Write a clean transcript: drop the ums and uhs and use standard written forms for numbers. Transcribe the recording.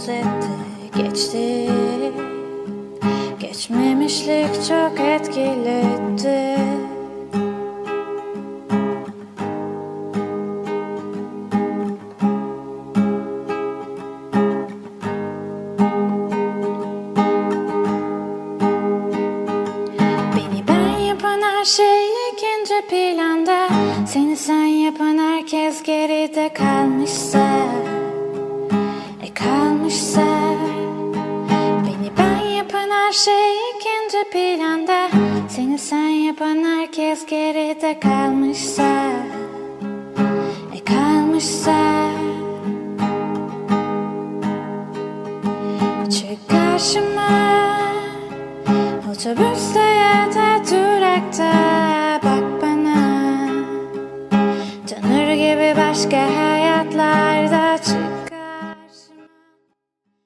benzetti, geçti. Geçmemişlik çok etkiledi. Beni ben yapan her şey ikinci planda. Seni sen yapan herkes geride kalmışsa, kalmışsa. Beni ben yapan her şey ikinci planda. Seni sen yapan herkes geride kalmışsa, kalmışsa. Çık karşıma, otobüste ya da durakta, bak bana. Tanır gibi başka her